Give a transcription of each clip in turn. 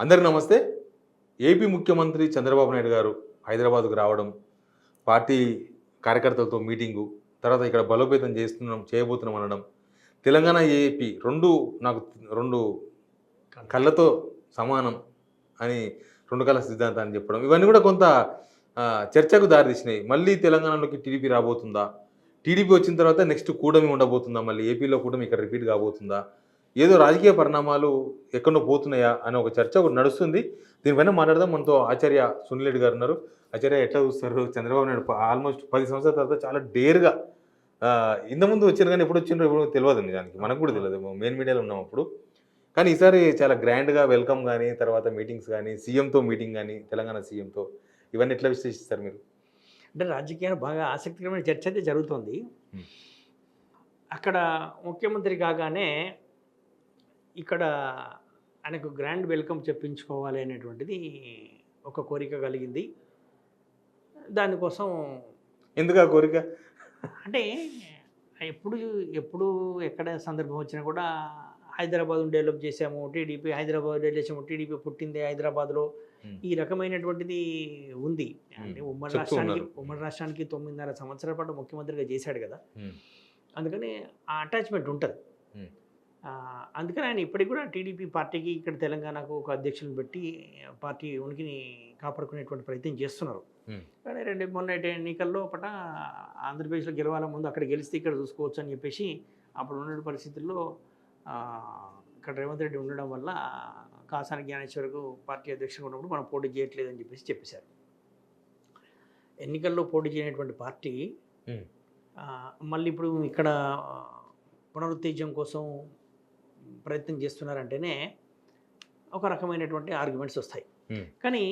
అందరికీ నమస్తే. ఏపీ ముఖ్యమంత్రి చంద్రబాబు నాయుడు గారు హైదరాబాద్‌కు రావడం, పార్టీ కార్యకర్తలతో మీటింగు, తర్వాత ఇక్కడ బలోపేతం చేయబోతున్నాం అనడం, తెలంగాణ, ఏపీ 2 నాకు 2 కళ్ళతో సమానం అని 2 కళ్ళ సిద్ధాంతాన్ని చెప్పడం. ఇవన్నీ కూడా కొంత చర్చకు దారితీసినాయి. మళ్ళీ తెలంగాణలోకి టీడీపీ రాబోతుందా? టీడీపీ వచ్చిన తర్వాత నెక్స్ట్ కూటమి ఉండబోతుందా? మళ్ళీ ఏపీలో కూటమి ఇక్కడ రిపీట్ కాబోతుందా? ఏదో రాజకీయ పరిణామాలు ఎక్కడో పోతున్నాయా అనే ఒక చర్చ ఒకటి నడుస్తుంది. దీనిపైన మాట్లాడదాం. మనతో ఆచార్య సునీల్ రెడ్డి గారు ఉన్నారు. ఆచార్య, ఎట్లా చూస్తారు? చంద్రబాబు నాయుడు ఆల్మోస్ట్ 10 సంవత్సరాల తర్వాత చాలా డేర్‌గా ఇంతకుముందు వచ్చారు కానీ ఎప్పుడు వచ్చిండ్రో ఎప్పుడో తెలవదు నిజానికి. మనకు కూడా తెలవదు. మెయిన్ మీడియాలో ఉన్నాం అప్పుడు. కానీ ఈసారి చాలా గ్రాండ్‌గా వెల్కమ్ గాని, తర్వాత మీటింగ్స్ గాని, సీఎంతో మీటింగ్ గాని, తెలంగాణ సీఎంతో ఇవన్నీ ఎట్లా విశ్లేషిస్తారు మీరు? అంటే రాజకీయాలు బాగా ఆసక్తికరమైన చర్చ అయితే జరుగుతోంది. అక్కడ ముఖ్యమంత్రి కాగానే ఇక్కడ ఆయనకు గ్రాండ్ వెల్కమ్ చెప్పించుకోవాలి అనేటువంటిది ఒక కోరిక కలిగింది. దానికోసం ఎందుకు ఆ కోరిక? అంటే ఎప్పుడు ఎప్పుడు ఎక్కడ సందర్భం వచ్చినా కూడా హైదరాబాద్ను డెవలప్ చేసాము, టీడీపీ హైదరాబాద్ డెవలప్ చేసాము, టీడీపీ పుట్టింది హైదరాబాద్లో, ఈ రకమైనటువంటిది ఉంది. అంటే ఉమ్మడి రాష్ట్రానికి 9.5 సంవత్సరాల పాటు ముఖ్యమంత్రిగా చేశాడు కదా, అందుకని ఆ అటాచ్మెంట్ ఉంటుంది. అందుకని ఆయన ఇప్పటికి కూడా టీడీపీ పార్టీకి ఇక్కడ తెలంగాణకు ఒక అధ్యక్షులను పెట్టి పార్టీ ఉనికిని కాపాడుకునేటువంటి ప్రయత్నం చేస్తున్నారు. కానీ మొన్నటి ఎన్నికల్లో ఆంధ్రప్రదేశ్లో గెలవాల ముందు అక్కడ గెలిస్తే ఇక్కడ చూసుకోవచ్చు అని చెప్పేసి అప్పుడు ఉన్న పరిస్థితుల్లో ఇక్కడ రేవంత్ రెడ్డి ఉండడం వల్ల కాసాని జ్ఞానేశ్వర్కు పార్టీ అధ్యక్షుడు ఉన్నప్పుడు మనం పోటీ చేయట్లేదని చెప్పేసి చెప్పేశారు. ఎన్నికల్లో పోటీ చేయనటువంటి పార్టీ మళ్ళీ ఇప్పుడు ఇక్కడ పునరుత్తేజం కోసం ప్రయత్నం చేస్తున్నారంటేనే ఒక రకమైనటువంటి ఆర్గ్యుమెంట్స్ వస్తాయి. కానీ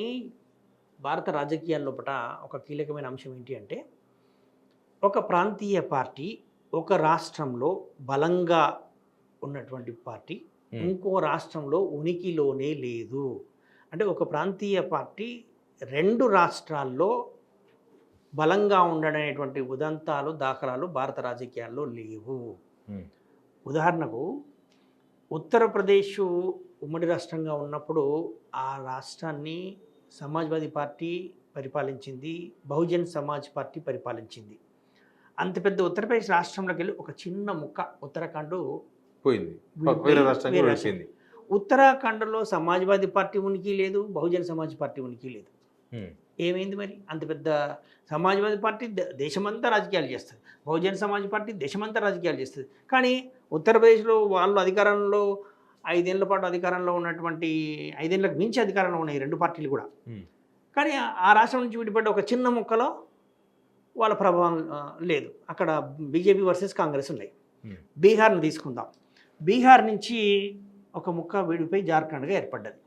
భారత రాజకీయాల లోపల ఒక కీలకమైన అంశం ఏంటి అంటే, ఒక ప్రాంతీయ పార్టీ ఒక రాష్ట్రంలో బలంగా ఉన్నటువంటి పార్టీ ఇంకో రాష్ట్రంలో ఉనికిలోనే లేదు. అంటే ఒక ప్రాంతీయ పార్టీ 2 రాష్ట్రాల్లో బలంగా ఉండడనేటువంటి ఉదంతాలు దాఖలాలు భారత రాజకీయాల్లో లేవు. ఉదాహరణకు ఉత్తరప్రదేశ్ ఉమ్మడి రాష్ట్రంగా ఉన్నప్పుడు ఆ రాష్ట్రాన్ని సమాజ్వాదీ పార్టీ పరిపాలించింది, బహుజన్ సమాజ్ పార్టీ పరిపాలించింది. అంత పెద్ద ఉత్తరప్రదేశ్ రాష్ట్రంలోకి వెళ్ళి ఒక చిన్న ముక్క ఉత్తరాఖండ్ పోయింది. ఉత్తరాఖండ్లో సమాజ్వాదీ పార్టీ ఉనికి లేదు, బహుజన్ సమాజ్ పార్టీ ఉనికి లేదు. ఏమైంది మరి? అంత పెద్ద సమాజ్వాదీ పార్టీ దేశమంతా రాజకీయాలు చేస్తుంది, బహుజన్ సమాజ్ పార్టీ దేశమంతా రాజకీయాలు చేస్తుంది. కానీ ఉత్తరప్రదేశ్లో వాళ్ళు అధికారంలో 5 ఏళ్ల పాటు అధికారంలో ఉన్నటువంటి 5 ఏళ్ళకు మించి అధికారంలో ఉన్నాయి 2 పార్టీలు కూడా. కానీ ఆ రాష్ట్రం నుంచి విడిపడ్డ ఒక చిన్న ముక్కలో వాళ్ళ ప్రభావం లేదు. అక్కడ బీజేపీ వర్సెస్ కాంగ్రెస్ ఉన్నాయి. బీహార్ని తీసుకుందాం. బీహార్ నుంచి ఒక ముక్క విడిపోయి జార్ఖండ్గా ఏర్పడ్డది.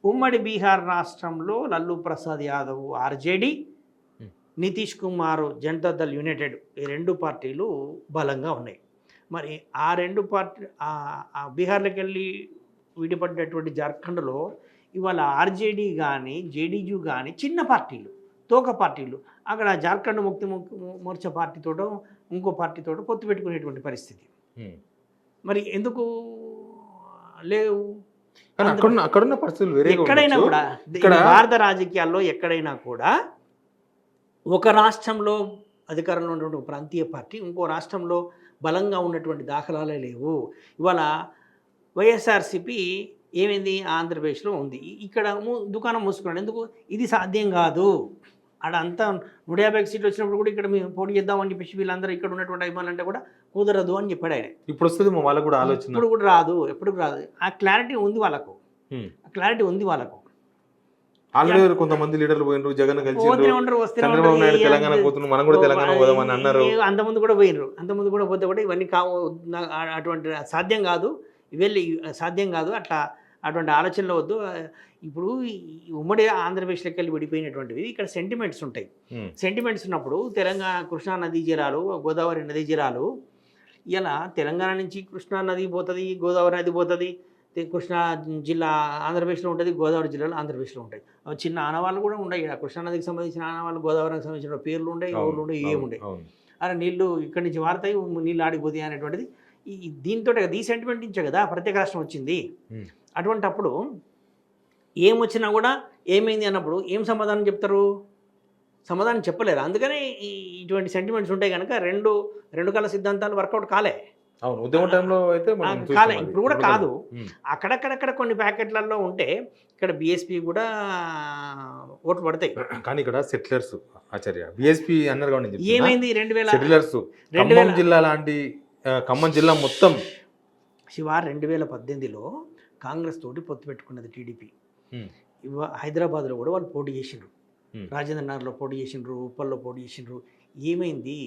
ఉమ్మడి బీహార్ రాష్ట్రంలో లల్లూ ప్రసాద్ యాదవ్ ఆర్జేడీ, నితీష్ కుమార్ జనతా దళ్ యునైటెడ్, ఈ 2 పార్టీలు బలంగా ఉన్నాయి. మరి ఆ 2 పార్టీ బీహార్లోకి వెళ్ళి విడిపడ్డటువంటి జార్ఖండ్లో ఇవాళ ఆర్జేడీ కానీ జేడీయూ కానీ చిన్న పార్టీలు, తోక పార్టీలు. అక్కడ జార్ఖండ్ ముక్తి మోర్చా పార్టీతోటో ఇంకో పార్టీతోటో పొత్తు పెట్టుకునేటువంటి పరిస్థితి. మరి ఎందుకు లేవు? అక్కడున్న పరిస్థితులు ఎక్కడైనా కూడా భారత రాజకీయాల్లో ఎక్కడైనా కూడా ఒక రాష్ట్రంలో అధికారంలో ఉన్నటువంటి ప్రాంతీయ పార్టీ ఇంకో రాష్ట్రంలో బలంగా ఉన్నటువంటి దాఖలాలే లేవు. ఇవాళ వైఎస్ఆర్సీపీ ఏమైంది? ఆంధ్రప్రదేశ్లో ఉంది, ఇక్కడ దుకాణం మూసుకున్నాడు. ఎందుకు? ఇది సాధ్యం కాదు. ఆడ అంతా 150 సీట్లు వచ్చినప్పుడు కూడా ఇక్కడ మేము పోటీ చేద్దామని చెప్పేసి వీళ్ళందరూ ఇక్కడ ఉన్నటువంటి అభిమానులు అంటే కూడా కుదరదు అని చెప్పాడు ఆయన. ఇప్పుడు వస్తుంది వాళ్ళకు కూడా ఆలోచన. ఇప్పుడు కూడా రాదు, ఎప్పుడు రాదు. ఆ క్లారిటీ ఉంది వాళ్ళకు, క్లారిటీ ఉంది వాళ్ళకు. ఆల్రెడీ కొంతమంది లీడర్లు పోయినరు, జగన్ కలిసి చంద్రబాబు నాయుడు తెలంగాణ పోతున్నారు, మనం కూడా తెలంగాణ పోదామని అన్నారు. అంతమంది కూడా పోయినరు, అంతమంది కూడా పోతే కూడా ఇవన్నీ అటువంటి సాధ్యం కాదు, ఇవన్నీ సాధ్యం కాదు. అటువంటి ఆలోచనలో వద్దు. ఇప్పుడు ఉమ్మడి ఆంధ్రప్రదేశ్లోకి వెళ్ళి విడిపోయినటువంటివి ఇక్కడ సెంటిమెంట్స్ ఉంటాయి. సెంటిమెంట్స్ ఉన్నప్పుడు తెలంగాణ కృష్ణా నదీ జలాలు, గోదావరి నదీ జలాలు, ఇలా తెలంగాణ నుంచి కృష్ణా నది పోతుంది, గోదావరి నది పోతుంది. కృష్ణా జిల్లా ఆంధ్రప్రదేశ్లో ఉంటుంది, గోదావరి జిల్లాలో ఆంధ్రప్రదేశ్లో ఉంటాయి. చిన్న ఆనవాళ్ళు కూడా ఉన్నాయి. కృష్ణా నదికి సంబంధించిన ఆనవాళ్ళు, గోదావరికి సంబంధించిన పేర్లు ఉంటాయి, ఊర్లు ఉంటాయి, ఏముంటాయి. అలా నీళ్లు ఇక్కడి నుంచి వారుతాయి, నీళ్ళు ఆడిపోతాయి అనేటువంటిది దీంతో, ఈ సెంటిమెంట్ నుంచే కదా ప్రత్యేక రాష్ట్రం వచ్చింది. అటువంటప్పుడు ఏమొచ్చినా కూడా ఏమైంది అన్నప్పుడు ఏం సమాధానం చెప్తారు? సమాధానం చెప్పలేరు. అందుకనే ఇటువంటి సెంటిమెంట్స్ ఉంటాయి కనుక రెండు కళ్ళ సిద్ధాంతాలు వర్కౌట్ కాలే. అవును. ఉద్యమ టైంలో అయితే మనం కాలే. చూసాం అది. ఇప్పుడు కూడా కాదు. హ్మ్. అక్కడక్కడక్కడ కొన్ని ప్యాకెట్లలో ఉంటే ఇక్కడ బీఎస్పీ కూడా ఓట్లు పడతాయి. కానీ ఇక్కడ సెటిలర్స్ ఆచార్య బీఎస్పీ అన్నారు కాబట్టి నేను చెప్తున్నా. ఏమైంది 2000 సెటిలర్స్ 2000 ఖమ్మం జిల్లా లాంటి ఖమ్మం జిల్లా మొత్తం శివ 2018లో కాంగ్రెస్ తోటి పొత్తు పెట్టుకున్నది టీడీపీ. హ్మ్. హైదరాబాద్లో కూడా వాళ్ళు పోటీ చేసిండ్రు. హ్మ్. రాజేంద్ర నగర్లో పోటీ చేసిండ్రు, ఉప్పల్లో పోటీ చేసిండ్రు. ఏమైంది?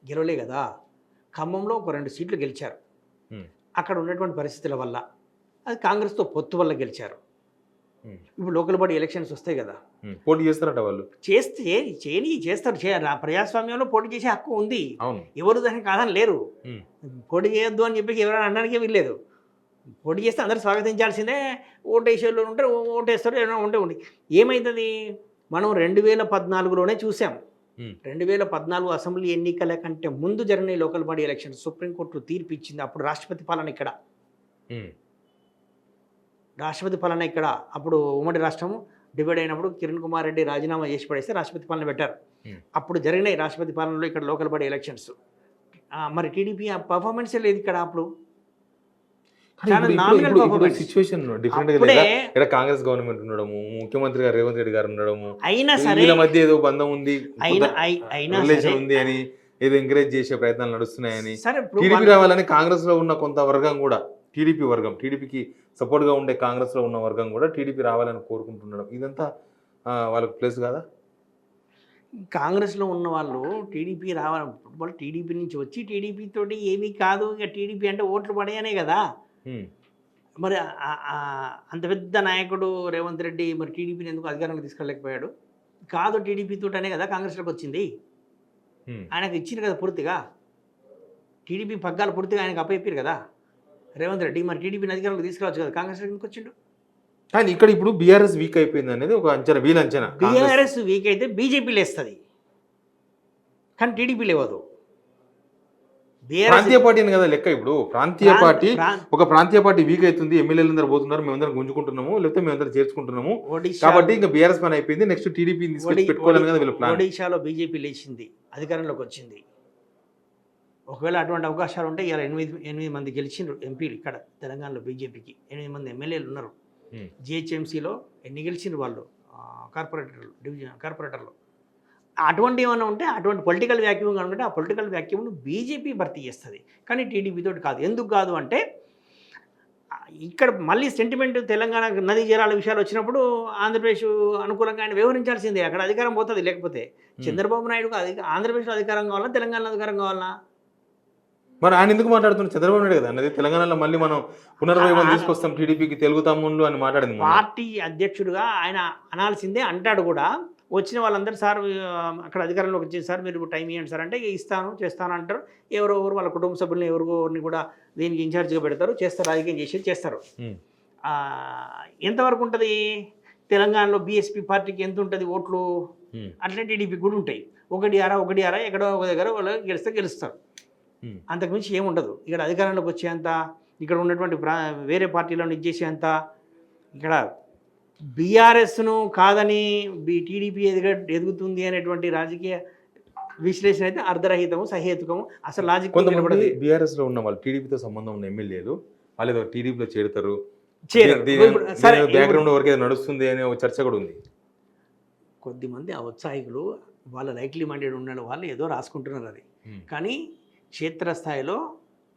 గెలవలే కదా. ఖమ్మంలో ఒక 2 సీట్లు గెలిచారు. హ్మ్. అక్కడ ఉన్నటువంటి పరిస్థితుల వల్ల అది కాంగ్రెస్తో పొత్తు వల్ల గెలిచారు. హ్మ్. ఇప్పుడు లోకల్ బాడీ ఎలక్షన్స్ వస్తాయి కదా. పోటీ చేస్తారట వాళ్ళు. చేస్తారు. ప్రజాస్వామ్యంలో పోటీ చేసే హక్కు ఉంది. అవును. ఎవరు దాన్ని కాదని లేరు. హ్మ్. పోటీ చేయొద్దు అని చెప్పి ఎవరైనా అనడానికే వీల్లేదు. పోటీ చేస్తే అందరూ స్వాగతించాల్సిందే. ఓటేసేళ్ళు ఉంటే ఓటేస్తారు, ఏమైనా ఉంటే ఉంది. ఏమవుతుంది? మనం 2014లోనే చూసాం. 2014 అసెంబ్లీ ఎన్నికల కంటే ముందు జరిగిన లోకల్ బాడీ ఎలక్షన్స్ సుప్రీంకోర్టు తీర్పు ఇచ్చింది. అప్పుడు రాష్ట్రపతి పాలన ఇక్కడ. రాష్ట్రపతి పాలన ఇక్కడ. అప్పుడు ఉమ్మడి రాష్ట్రము డివైడ్ అయినప్పుడు కిరణ్ కుమార్ రెడ్డి రాజీనామా చేసి పడేస్తే రాష్ట్రపతి పాలన పెట్టారు. అప్పుడు జరిగినాయి రాష్ట్రపతి పాలనలో ఇక్కడ లోకల్ బాడీ ఎలక్షన్స్. మరి టీడీపీ ఆ పర్ఫార్మెన్సే లేదు ఇక్కడ. అప్పుడు సిచ్యువేషన్ డిఫరెంట్ గా లేదా? ఇక్కడ కాంగ్రెస్ గవర్నమెంట్ ఉండడము, ముఖ్యమంత్రి గారు రేవంత్ రెడ్డి గారు ఉండడము, అయినా సరే వీళ్ళ మధ్య ఏదో బంధం ఉంది, అయినా రిలేషన్ ఉంది అని ఏదో ఎంకరేజ్ చేసే ప్రయత్నాలు నడుస్తున్నాయని, సరే టీడీపీ రావాలని కాంగ్రెస్ లో ఉన్న కొంత వర్గం కూడా, టీడీపీ వర్గం, టీడీపీకి సపోర్ట్ గా ఉండే కాంగ్రెస్ లో ఉన్న వర్గం కూడా టీడీపీ రావాలని కోరుకుంటుండడం, ఇదంతా వాళ్ళకి ప్లేస్ కాదా? కాంగ్రెస్లో ఉన్న వాళ్ళు టీడీపీ రావాలి, వాళ్ళు టీడీపీ నుంచి వచ్చి టీడీపీ తోటి ఏమీ కాదు, ఇక టీడీపీ అంటే ఓట్లు పడేయనే కదా. మరి అంత పెద్ద నాయకుడు రేవంత్ రెడ్డి మరి టీడీపీని ఎందుకు అధికారంలోకి తీసుకెళ్ళలేకపోయాడు? కాదు టీడీపీ తోటనే కదా కాంగ్రెస్లోకి వచ్చింది. ఆయనకు ఇచ్చింది కదా పూర్తిగా, టీడీపీ పగ్గాలు పూర్తిగా ఆయనకు అప్పచెప్పారు కదా రేవంత్ రెడ్డి. మరి టీడీపీని అధికారంలోకి తీసుకురావచ్చు కదా, కాంగ్రెస్లోకి ఎందుకు వచ్చిండు? కానీ ఇక్కడ ఇప్పుడు బీఆర్ఎస్ వీక్ అయిపోయింది అనేది ఒక అంచనా, వీళ్ళ అంచనా. బీఆర్ఎస్ వీక్ అయితే బీజేపీ లేస్తుంది, కానీ టీడీపీ లేవదు. ప్రాంతీయ పార్టీ అని కదా లెక్క. ఇప్పుడు ప్రాంతీయ పార్టీ, ఒక ప్రాంతీయ పార్టీ వీక్ అవుతుంది, ఎమ్మెల్యేలు అందరూ పోతున్నారు, మేమందరం గుంజుకుంటున్నాము, లేకపోతే మేమందరం చేర్చుకుంటున్నాము కాబట్టి ఇంకా బీఆర్ఎస్ పని అయిపోయింది, నెక్స్ట్ టీడీపీ పెట్టుకోవాలని కదా వీళ్ళ ప్లాన్. ఒడిశాలో బీజేపీ లేచింది, అధికారంలోకి వచ్చింది. ఒకవేళ అటువంటి అవకాశాలు ఉంటే ఇలా 8 మంది గెలిచిండ్రు ఎంపీలు ఇక్కడ తెలంగాణలో. బీజేపీకి 8 మంది ఎమ్మెల్యేలు ఉన్నారు. జిహెచ్ఎంసీలో ఎన్ని గెలిచిండ్రు వాళ్ళు, కార్పొరేటర్లు. అటువంటి ఏమైనా ఉంటే, అటువంటి పొలిటికల్ వ్యాక్యూమ్ అనుకుంటే ఆ పొలిటికల్ వ్యాక్యూమ్ను బీజేపీ భర్తీ చేస్తుంది, కానీ టీడీపీతో కాదు. ఎందుకు కాదు అంటే ఇక్కడ మళ్ళీ సెంటిమెంట్, తెలంగాణ నదీ జలాల విషయాలు వచ్చినప్పుడు ఆంధ్రప్రదేశ్ అనుకూలంగా ఆయన వ్యవహరించాల్సిందే. అక్కడ అధికారం పోతుంది. లేకపోతే చంద్రబాబు నాయుడుకు ఆంధ్రప్రదేశ్లో అధికారం కావాలా, తెలంగాణలో అధికారం కావాలా? మరి ఆయన ఎందుకు మాట్లాడుతున్నారు? చంద్రబాబు నాయుడు కదా అన్నది, తెలంగాణలో మళ్ళీ మనం పునర్వైభవం తీసుకొస్తాం టీడీపీకి, తెలుగు తమ్ముళ్ళు అని మాట్లాడింది. పార్టీ అధ్యక్షుడిగా ఆయన అనాల్సిందే, అంటాడు కూడా. వచ్చిన వాళ్ళందరూ సార్ అక్కడ అధికారంలోకి వచ్చేది సార్, మీరు టైం ఇవ్వండి సార్ అంటే ఇస్తాను చేస్తాను అంటారు. ఎవరో వాళ్ళ కుటుంబ సభ్యులను ఎవరిని కూడా దీనికి ఇన్ఛార్జ్గా పెడతారు, చేస్తారు, రాజకీయం చేస్తారు. ఎంతవరకు ఉంటుంది తెలంగాణలో బీఎస్పీ పార్టీకి? ఎంత ఉంటుంది ఓట్లు? అట్లే టీడీపీ కూడా ఉంటాయి. 1-6 ఎక్కడో ఒక దగ్గర వాళ్ళు గెలుస్తారు. అంతకుమించి ఏముండదు. ఇక్కడ అధికారంలోకి వచ్చేంత, ఇక్కడ ఉన్నటువంటి వేరే పార్టీలను ఇచ్చేసేంత, ఇక్కడ బీఆర్ఎస్ను కాదని టీడీపీ ఎదుగుతుంది అనేటువంటి రాజకీయ విశ్లేషణ అయితే అర్ధరహితము, సహేతుకము, అసలు లాజిక్. కొంతమంది బీఆర్ఎస్లో ఉన్న వాళ్ళు, టీడీపీతో సంబంధం ఉన్న ఎమ్మెల్యేలు వాళ్ళు ఏదో టీడీపీలో చేరుతారు, బ్యాక్గ్రౌండ్ వరకు నడుస్తుంది అనే ఒక చర్చ కూడా ఉంది. కొద్దిమంది ఆ ఉత్సాహికులు, వాళ్ళ లైక్లీ మైండెడ్ ఉన్న వాళ్ళు ఏదో రాసుకుంటున్నారు అది. కానీ క్షేత్రస్థాయిలో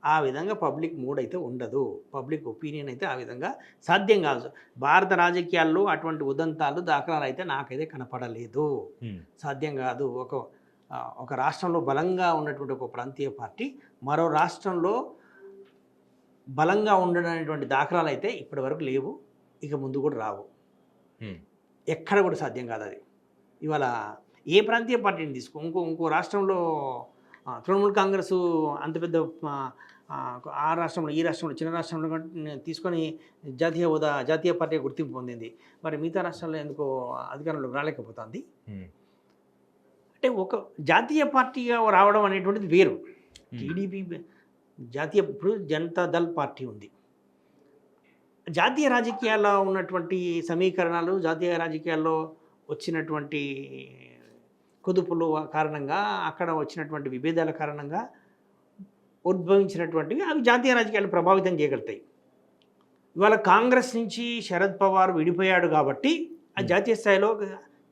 ఆ విధంగా పబ్లిక్ మూడ్ అయితే ఉండదు, పబ్లిక్ ఒపీనియన్ అయితే ఆ విధంగా సాధ్యం కాదు. భారత రాజకీయాల్లో అటువంటి ఉదంతాలు, దాఖలాలు అయితే నాకైతే కనపడలేదు, సాధ్యం కాదు. ఒక రాష్ట్రంలో బలంగా ఉన్నటువంటి ఒక ప్రాంతీయ పార్టీ మరో రాష్ట్రంలో బలంగా ఉండనటువంటి దాఖలాలు అయితే ఇప్పటి వరకు లేవు, ఇక ముందు కూడా రావు, ఎక్కడ కూడా సాధ్యం కాదు అది. ఇవాళ ఏ ప్రాంతీయ పార్టీని తీసుకో, ఇంకో రాష్ట్రంలో తృణమూల్ కాంగ్రెస్ అంత పెద్ద, ఆ రాష్ట్రంలో ఈ రాష్ట్రంలో చిన్న రాష్ట్రంలో తీసుకొని జాతీయ పార్టీ గుర్తింపు పొందింది. మరి మిగతా రాష్ట్రాల్లో ఎందుకో అధికారంలోకి రాలేకపోతుంది. అంటే ఒక జాతీయ పార్టీగా రావడం అనేటువంటిది వేరు. టీడీపీ జాతీయ, ఇప్పుడు జనతా దళ్ పార్టీ ఉంది, జాతీయ రాజకీయాల్లో ఉన్నటువంటి సమీకరణాలు, జాతీయ రాజకీయాల్లో వచ్చినటువంటి కుదుపులు కారణంగా, అక్కడ వచ్చినటువంటి విభేదాల కారణంగా ఉద్భవించినటువంటివి అవి జాతీయ రాజకీయాలు ప్రభావితం చేయగలుగుతాయి. ఇవాళ కాంగ్రెస్ నుంచి శరద్ పవార్ విడిపోయాడు కాబట్టి ఆ జాతీయ స్థాయిలో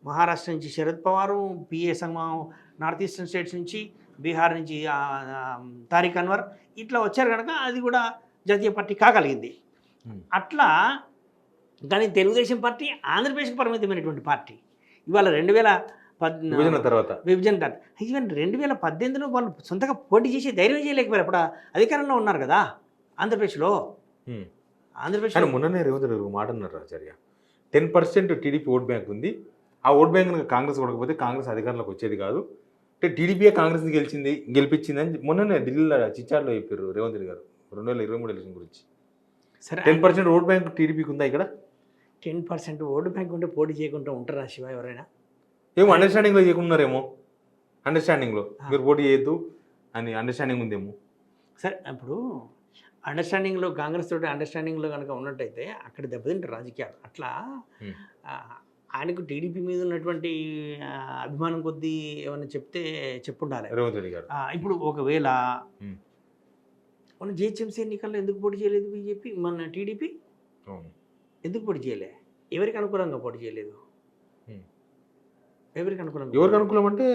మహారాష్ట్ర నుంచి శరద్ పవారు, పిఏ సంగమం, నార్త్ ఈస్టర్న్ స్టేట్స్ నుంచి, బీహార్ నుంచి తారిక్ అన్వర్ ఇట్లా వచ్చారు కనుక అది కూడా జాతీయ పార్టీ కాగలిగింది. అట్లా కానీ తెలుగుదేశం పార్టీ ఆంధ్రప్రదేశ్కి పరిమితమైనటువంటి పార్టీ. ఇవాళ విభజన తర్వాత ఈవెన్ 2018లో వాళ్ళు సొంతగా పోటీ చేసి ధైర్యం చేయలేకపోయారు. అప్పుడు అధికారంలో ఉన్నారు కదా ఆంధ్రప్రదేశ్లో. కానీ మొన్ననే రేవంత్ రెడ్డి మాట అన్నారు ఆచార్య, 10% టీడీపీ ఓట్ బ్యాంక్ ఉంది, ఆ ఓట్ బ్యాంక్ కనుక కాంగ్రెస్ కొడకపోతే కాంగ్రెస్ అధికారంలోకి వచ్చేది కాదు, అంటే టీడీపీయే కాంగ్రెస్ని గెలిపించింది అని మొన్ననే ఢిల్లీలో చిచ్చార్లో చెప్పారు రేవంత్ రెడ్డి గారు 2023 ఎలక్షన్ గురించి. సరే, 10% ఓట్ బ్యాంక్ టీడీపీకి ఉందా ఇక్కడ? 10% ఓటు బ్యాంక్ ఉంటే పోటీ చేయకుండా ఉంటారా శివ ఎవరైనా? ఏమో అండర్స్టాండింగ్లో చేయకున్నారేమో, అండర్స్టాండింగ్లో మీరు పోటీ చేయొద్దు అని అండర్స్టాండింగ్ ఉందేమో. సరే, ఇప్పుడు అండర్స్టాండింగ్లో కాంగ్రెస్ తోటి అండర్స్టాండింగ్లో కనుక ఉన్నట్టయితే అక్కడ దెబ్బతింటారు రాజకీయాలు. అట్లా ఆయనకు టీడీపీ మీద ఉన్నటువంటి అభిమానం కొద్దీ ఏమైనా చెప్పుండాలి రేవంత్ రెడ్డి గారు. ఇప్పుడు ఒకవేళ మన జిహెచ్ఎంసీ ఎన్నికల్లో ఎందుకు పోటీ చేయలేదు బీజేపీ, మన టీడీపీ ఎందుకు పోటీ చేయలే? ఎవరికి అనుకూలంగా పోటీ చేయలేదు? ఎవరికి అనుకూలం అంటే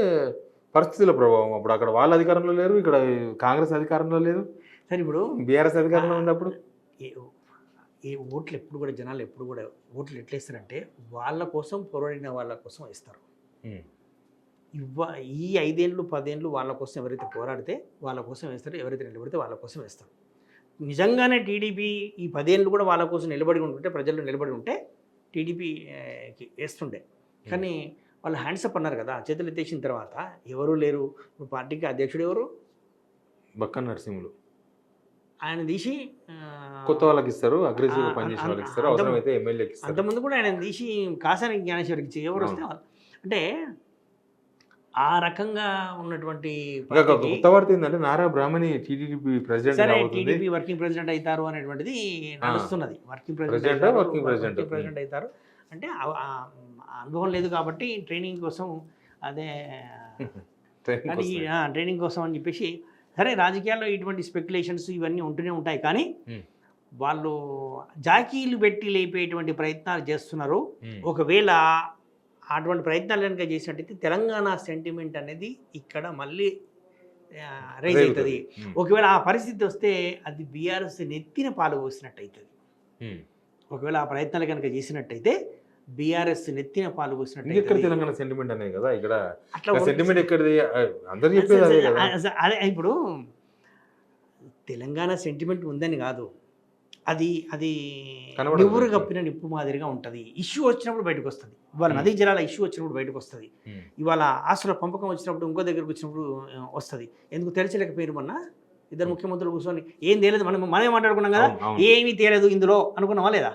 పరిస్థితుల ప్రభావం. అప్పుడు అక్కడ వాళ్ళ అధికారంలో లేరు, ఇక్కడ కాంగ్రెస్ అధికారంలో లేదు. సరే, ఇప్పుడు బీఆర్ఎస్ అధికారంలో ఉన్నప్పుడు ఈ ఓట్లు ఎప్పుడు కూడా జనాలు ఎప్పుడు కూడా ఓట్లు ఎట్లా ఇస్తారంటే వాళ్ళ కోసం పోరాడిన వాళ్ళ కోసం ఇస్తారు. ఈ 5 ఏళ్ళు 10 ఏళ్ళు వాళ్ళ కోసం ఎవరైతే పోరాడితే వాళ్ళ కోసం వేస్తారు, ఎవరైతే నిలబడితే వాళ్ళ కోసం వేస్తారు. నిజంగానే టీడీపీ ఈ 10 ఏళ్ళు కూడా వాళ్ళ కోసం నిలబడి ఉంటుంటే, ప్రజల్లో నిలబడి ఉంటే టీడీపీకి వేస్తుండే. కానీ వాళ్ళు హ్యాండ్సప్ అన్నారు కదా, చేతులు ఎత్తేసిన తర్వాత ఎవరు లేరు. ఇప్పుడు పార్టీకి అధ్యక్షుడు ఎవరు? బక్క నరసింహులు. ఆయన తీసి కొత్త వాళ్ళకి ఇస్తారు, అగ్రెసివ్గా పనిచేసే వాళ్ళకి ఇస్తారు, అవసరమైతే ఎమ్మెల్యేకి ఇస్తారు. అంతకుముందు కూడా ఆయన తీసి కాసాని జ్ఞానేశ్వరికి ఇచ్చి ఎవరు వస్తే వాళ్ళు. అంటే ఆ రకంగా ఉన్నటువంటి కొత్త వార్త ఏంటంటే నారా బ్రాహ్మణి టీడీపీ టీడీపీ వర్కింగ్ ప్రెసిడెంట్ అవుతారు అనేటువంటిది నడుస్తున్నది. వర్కింగ్ ప్రెసిడెంట్ అవుతారు అంటే అనుభవం లేదు కాబట్టి ట్రైనింగ్ కోసం, అదే ట్రైనింగ్ కోసం అని చెప్పేసి. సరే, రాజకీయాల్లో ఇటువంటి స్పెక్యులేషన్స్ ఇవన్నీ ఉంటూనే ఉంటాయి. కానీ వాళ్ళు జాకీలు పెట్టి లేపేటువంటి ప్రయత్నాలు చేస్తున్నారు. ఒకవేళ అటువంటి ప్రయత్నాలు కనుక చేసినట్టయితే తెలంగాణ సెంటిమెంట్ అనేది ఇక్కడ మళ్ళీ రైజ్ అవుతుంది. ఒకవేళ ఆ పరిస్థితి వస్తే అది బీఆర్ఎస్ నెత్తిన పాలు పోసినట్టు అవుతుంది. ఒకవేళ ఆ ప్రయత్నాలు కనుక చేసినట్టయితే బీఆర్ఎస్ నెత్తిన పాలు పోసినట్టు. తెలంగాణ సెంటిమెంట్ అనేది కదా ఇక్కడ అట్లా సెంటిమెంట్ ఎక్కడిది అందరూ చెప్పేది అదే కదా. అదే ఇప్పుడు తెలంగాణ సెంటిమెంట్ ఉందని కాదు, అది నివురు కప్పిన నిప్పు మాదిరిగా ఉంటుంది. ఇష్యూ వచ్చినప్పుడు బయటకు వస్తుంది. ఇవాళ నదీ జలాల ఇష్యూ వచ్చినప్పుడు బయటకు వస్తుంది. ఇవాళ ఆస్తుల పంపకం వచ్చినప్పుడు, ఇంకో దగ్గరకు వచ్చినప్పుడు వస్తుంది. ఎందుకు తెరచలేకపోయారు? మొన్న ఇద్దరు ముఖ్యమంత్రులు కూర్చొని ఏం తేలేదు, మనమే మాట్లాడుకున్నాం కదా, ఏమీ తేలేదు ఇందులో అనుకున్నావా లేదా?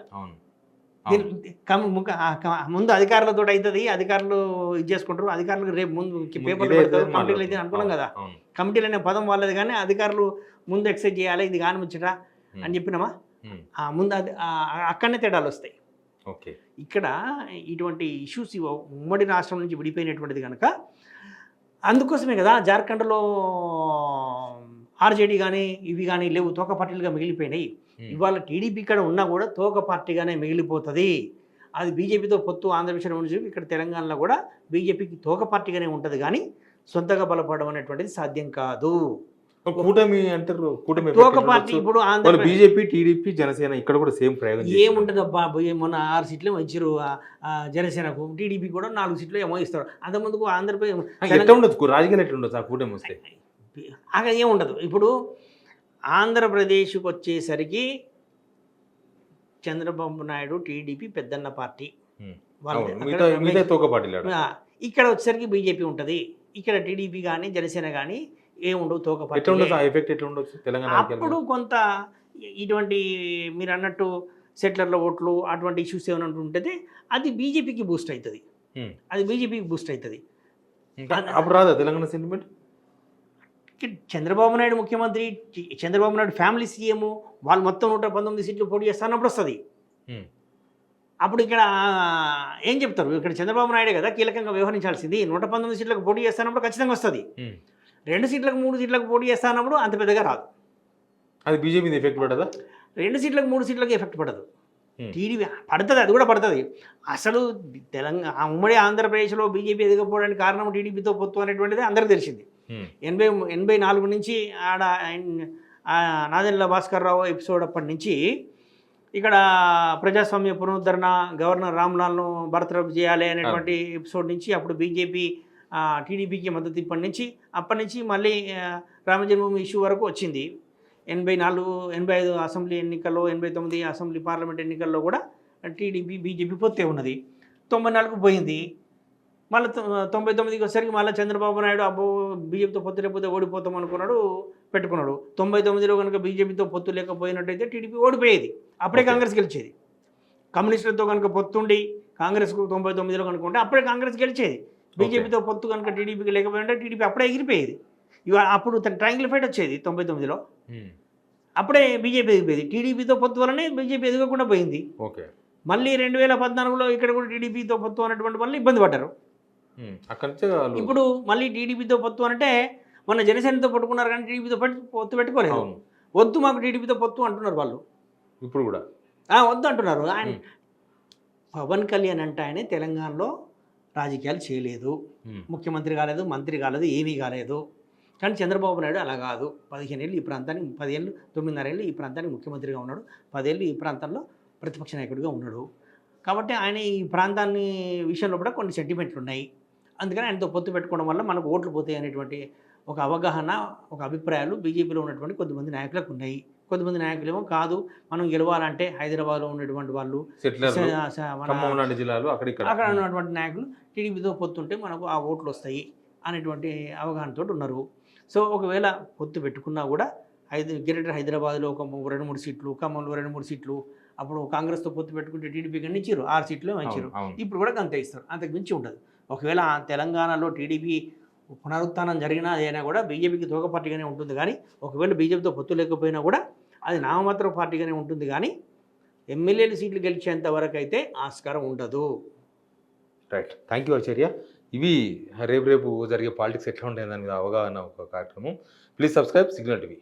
ముందు అధికారులతో అవుతుంది, అధికారులు ఇది చేసుకుంటారు, అధికారులకు రేపు ముందు పేపర్లు పెడతారు, కమిటీలు అయితే అనుకున్నాం కదా. కమిటీలు అనే పదం వాళ్ళది, కానీ అధికారులు ముందు ఎక్సైజ్ చేయాలి, ఇది కాని ముచ్చట అని చెప్పినామా? ముందు అక్కడనే తేడాలు వస్తాయి. ఇక్కడ ఇటువంటి ఇష్యూస్ ఉమ్మడి రాష్ట్రం నుంచి విడిపోయినటువంటిది కనుక అందుకోసమే కదా జార్ఖండ్లో ఆర్జేడీ కానీ ఇవి కానీ లేవు, తోక పార్టీలుగా మిగిలిపోయినాయి. ఇవాళ టీడీపీ ఇక్కడ ఉన్నా కూడా తోక పార్టీగానే మిగిలిపోతుంది. అది బీజేపీతో పొత్తు ఆంధ్రప్రదేశ్లో నుంచి ఇక్కడ తెలంగాణలో కూడా బీజేపీకి తోక పార్టీగానే ఉంటుంది, కానీ సొంతగా బలపడడం అనేటువంటిది సాధ్యం కాదు. కూటమి అంటారు, కూటమి తోక పార్టీ ఇప్పుడు బీజేపీ, టీడీపీ, జనసేన ఇక్కడ కూడా సేమ్ ప్రయోగం ఏముంటుంది అబ్బా. మొన్న 6 సీట్లు ఇచ్చారు జనసేనకు, టీడీపీ కూడా 4 సీట్లు ఏమో ఇస్తారు. అంతకుముందుకు ఆంధ్రప్రదేశ్ రాజకీయాలు ఎట్లా ఉండదు ఆ కూటమి వస్తే? అక్కడ ఏముండదు. ఇప్పుడు ఆంధ్రప్రదేశ్కి వచ్చేసరికి చంద్రబాబు నాయుడు టీడీపీ పెద్దన్న పార్టీ, ఇక్కడ వచ్చేసరికి బీజేపీ ఉంటుంది. ఇక్కడ టీడీపీ కానీ జనసేన కానీ ఏముండవు, తోక పార్టీ. అప్పుడు కొంత ఇటువంటి మీరు అన్నట్టు సెటిలర్ల ఓట్లు అటువంటి ఇష్యూస్ ఏమైనా ఉంటుంది, అది బీజేపీకి బూస్ట్ అవుతుంది. అప్పుడు రాదా తెలంగాణ సెంటిమెంట్? చంద్రబాబు నాయుడు ముఖ్యమంత్రి, చంద్రబాబు నాయుడు ఫ్యామిలీ సీఎం, వాళ్ళు మొత్తం 119 సీట్లు పోటీ చేస్తానప్పుడు వస్తుంది. అప్పుడు ఇక్కడ ఏం చెప్తారు, ఇక్కడ చంద్రబాబు నాయుడే కదా కీలకంగా వ్యవహరించాల్సింది. 119 సీట్లకు పోటీ చేస్తానప్పుడు ఖచ్చితంగా వస్తుంది. 2 సీట్లకు 3 సీట్లకు పోటీ చేస్తానప్పుడు అంత పెద్దగా రాదు. అది బీజేపీ మీద ఎఫెక్ట్ పడదా? 2 సీట్లకు 3 సీట్లకు ఎఫెక్ట్ పడదు. టీడీపీ పడుతుంది, అది కూడా పడుతుంది. అసలు తెలంగాణ ఉమ్మడి ఆంధ్రప్రదేశ్లో బీజేపీ ఎదగకపోవడానికి కారణం టీడీపీతో పొత్తు అనేటువంటిది అందరికీ తెలిసింది. 84 నుంచి ఆడ నాదెండ్ల భాస్కర్ రావు ఎపిసోడ్ అప్పటి నుంచి ఇక్కడ ప్రజాస్వామ్య పునరుద్ధరణ, గవర్నర్ రామ్లాల్ను బర్తరఫ్ చేయాలి అనేటువంటి ఎపిసోడ్ నుంచి అప్పుడు బీజేపీ టీడీపీకి మద్దతు ఇప్పటి నుంచి అప్పటి నుంచి మళ్ళీ రామజన్మభూమి ఇష్యూ వరకు వచ్చింది. 84, 85 అసెంబ్లీ ఎన్నికల్లో, 89 అసెంబ్లీ పార్లమెంట్ ఎన్నికల్లో కూడా టీడీపీ బీజేపీ పొత్తే ఉన్నది. 94కు పోయింది. మళ్ళీ 99కి వచ్చేసరికి మళ్ళీ చంద్రబాబు నాయుడు అబ్బో బీజేపీతో పొత్తు లేకపోతే ఓడిపోతాం అనుకున్నాడు, పెట్టుకున్నాడు. 99లో కనుక బీజేపీతో పొత్తు లేకపోయినట్టయితే టీడీపీ ఓడిపోయేది, అప్పుడే కాంగ్రెస్ గెలిచేది. కమ్యూనిస్టులతో కనుక పొత్తుండి కాంగ్రెస్కు 99లో కనుక ఉంటే అప్పుడే కాంగ్రెస్ గెలిచేది. బీజేపీతో పొత్తు కనుక టీడీపీకి లేకపోయింటే టీడీపీ అప్పుడే ఎగిరిపోయేది. అప్పుడు ట్రయాంగిల్ ఫైట్ వచ్చేది 99లో, అప్పుడే బీజేపీ ఎదిగిపోయేది. టీడీపీతో పొత్తు వల్లనే బీజేపీ ఎదగకుండా పోయింది. ఓకే, మళ్ళీ 2014లో ఇక్కడ కూడా టీడీపీతో పొత్తు అనేటువంటి వల్ల ఇబ్బంది పడ్డారు. అక్కడి నుంచి ఇప్పుడు మళ్ళీ టీడీపీతో పొత్తు అంటే మొన్న జనసేనతో పట్టుకున్నారు కానీ టీడీపీతో పొత్తు పెట్టుకోలేదు. వద్దు మాకు టీడీపీతో పొత్తు అంటున్నారు వాళ్ళు. ఇప్పుడు కూడా వద్దు అంటున్నారు. ఆయన పవన్ కళ్యాణ్ అంటే ఆయన తెలంగాణలో రాజకీయాలు చేయలేదు, ముఖ్యమంత్రి కాలేదు, మంత్రి కాలేదు, ఏమీ కాలేదు. కానీ చంద్రబాబు నాయుడు అలా కాదు. 15 ఏళ్ళు ఈ ప్రాంతానికి, 10 ఏళ్ళు 9.5 ఏళ్ళు ఈ ప్రాంతానికి ముఖ్యమంత్రిగా ఉన్నాడు, 10 ఏళ్ళు ఈ ప్రాంతంలో ప్రతిపక్ష నాయకుడిగా ఉన్నాడు. కాబట్టి ఆయన ఈ ప్రాంతాన్ని విషయంలో కూడా కొన్ని సెంటిమెంట్లు ఉన్నాయి. అందుకని ఆయనతో పొత్తు పెట్టుకోవడం వల్ల మనకు ఓట్లు పోతాయి అనేటువంటి ఒక అవగాహన, ఒక అభిప్రాయాలు బీజేపీలో ఉన్నటువంటి కొద్దిమంది నాయకులకు ఉన్నాయి. కొద్దిమంది నాయకులు ఏమో కాదు, మనం గెలవాలంటే హైదరాబాద్లో ఉన్నటువంటి వాళ్ళు, జిల్లాలో అక్కడ ఉన్నటువంటి నాయకులు టీడీపీతో పొత్తుంటే మనకు ఆ ఓట్లు వస్తాయి అనేటువంటి అవగాహనతో ఉన్నారు. సో ఒకవేళ పొత్తు పెట్టుకున్నా కూడా గ్రేటర్ హైదరాబాద్లో ఒక 2-3 సీట్లు, ఖమ్మంలో 2-3 సీట్లు, అప్పుడు కాంగ్రెస్తో పొత్తు పెట్టుకుంటే టీడీపీకి అన్ని ఇచ్చారు, 6 సీట్లు ఇచ్చారు. ఇప్పుడు కూడా అంతే ఇస్తారు, అంతకు మించి ఉండదు. ఒకవేళ తెలంగాణలో టీడీపీ పునరుత్థానం జరిగినా అదైనా కూడా బీజేపీకి తోక పార్టీగానే ఉంటుంది. కానీ ఒకవేళ బీజేపీతో పొత్తు లేకపోయినా కూడా అది నామమాత్ర పార్టీగానే ఉంటుంది. కానీ ఎమ్మెల్యేలు సీట్లు గెలిచేంత వరకు అయితే ఆస్కారం ఉండదు. రైట్, థ్యాంక్ యూ ఆచార్య. ఇవి రేపు జరిగే పాలిటిక్స్ ఎట్లా ఉంటాయి దాని మీద అవగాహన ఒక కార్యక్రమం. Please subscribe signal TV.